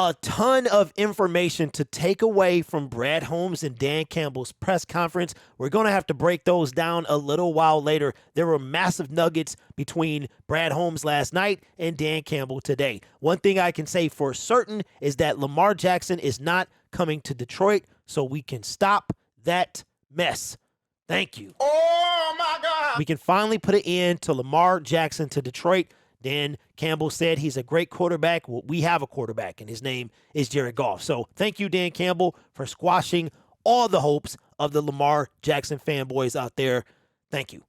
a ton of information to take away from Brad Holmes and Dan Campbell's press conference. We're going to have to break those down a little while later. There were massive nuggets between Brad Holmes last night and Dan Campbell today. One thing I can say for certain is that Lamar Jackson is not coming to Detroit, so we can stop that mess. Thank you. Oh, my God. We can finally put an end to Lamar Jackson to Detroit. Dan Campbell said he's a great quarterback. Well, we have a quarterback, and his name is Jared Goff. So thank you, Dan Campbell, for squashing all the hopes of the Lamar Jackson fanboys out there. Thank you.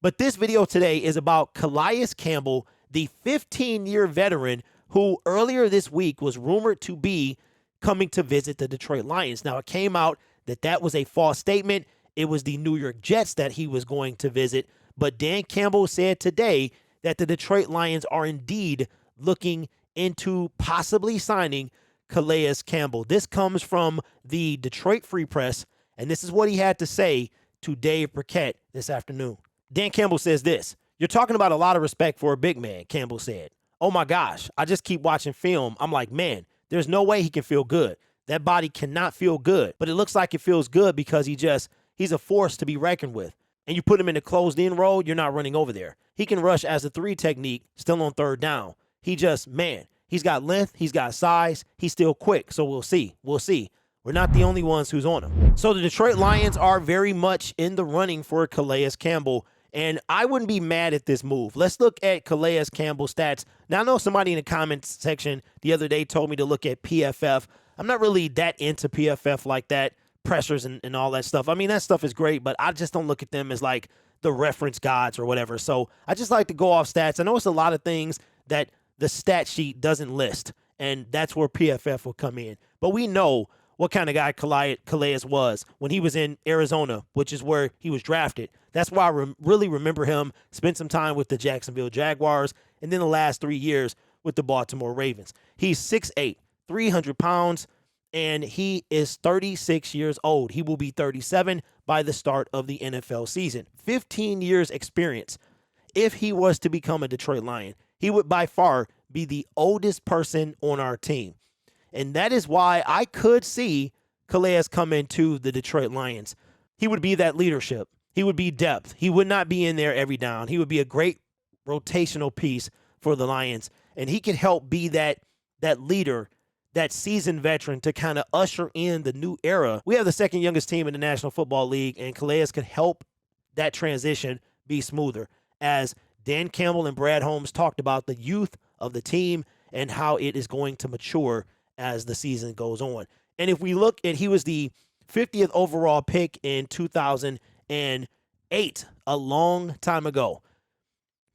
But this video today is about Calais Campbell, the 15-year veteran who earlier this week was rumored to be coming to visit the Detroit Lions. Now, it came out that that was a false statement. It was the New York Jets that he was going to visit. But Dan Campbell said today that the Detroit Lions are indeed looking into possibly signing Calais Campbell. This comes from the Detroit Free Press, and this is what he had to say to Dave Burkett this afternoon. Dan Campbell says this: "You're talking about a lot of respect for a big man," Campbell said. "Oh my gosh, I just keep watching film. I'm like, man, there's no way he can feel good. That body cannot feel good, but it looks like it feels good because he's a force to be reckoned with. And you put him in a closed-in role, you're not running over there. He can rush as a 3 technique, still on third down. He's got length, he's got size, he's still quick, so we'll see. We're not the only ones who's on him." So the Detroit Lions are very much in the running for Calais Campbell, and I wouldn't be mad at this move. Let's look at Calais Campbell's stats. Now, I know somebody in the comments section the other day told me to look at PFF. I'm not really that into PFF like that. Pressures and all that stuff. I mean, that stuff is great, but I just don't look at them as like the reference gods or whatever. So I just like to go off stats. I know it's a lot of things that the stat sheet doesn't list, and that's where PFF will come in. But we know what kind of guy Calais was when he was in Arizona, which is where he was drafted. That's why I really remember him. Spent some time with the Jacksonville Jaguars, and then the last 3 years with the Baltimore Ravens. He's 6'8", 300 pounds, and he is 36 years old. He will be 37 by the start of the NFL season. 15 years experience. If he was to become a Detroit Lion, he would by far be the oldest person on our team. And that is why I could see Calais come into the Detroit Lions. He would be that leadership. He would be depth. He would not be in there every down. He would be a great rotational piece for the Lions. And he could help be that leader, that seasoned veteran to kind of usher in the new era. We have the second youngest team in the National Football League, and Calais could help that transition be smoother. As Dan Campbell and Brad Holmes talked about the youth of the team and how it is going to mature as the season goes on. And if we look at, he was the 50th overall pick in 2008, a long time ago.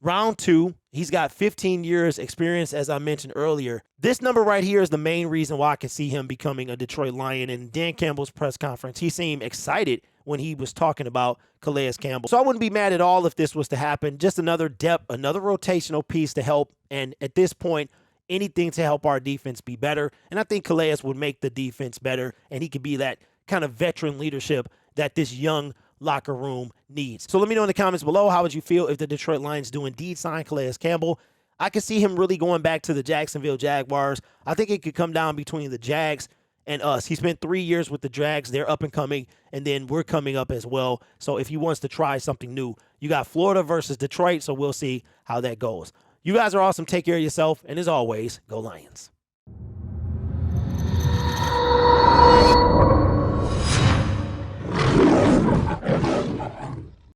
Round 2, he's got 15 years experience, as I mentioned earlier. This number right here is the main reason why I can see him becoming a Detroit Lion. In Dan Campbell's press conference, he seemed excited when he was talking about Calais Campbell. So I wouldn't be mad at all if this was to happen. Just another depth, another rotational piece to help. And at this point, anything to help our defense be better. And I think Calais would make the defense better, and he could be that kind of veteran leadership that this young locker room needs. So let me know in the comments below, how would you feel if the Detroit Lions do indeed sign Calais Campbell? I could see him really going back to the Jacksonville Jaguars. I think it could come down between the Jags and us. He spent 3 years with the Jags. They're up and coming, and then we're coming up as well. So if he wants to try something new, you got Florida versus Detroit, so we'll see how that goes. You guys are awesome. Take care of yourself, and as always, go Lions.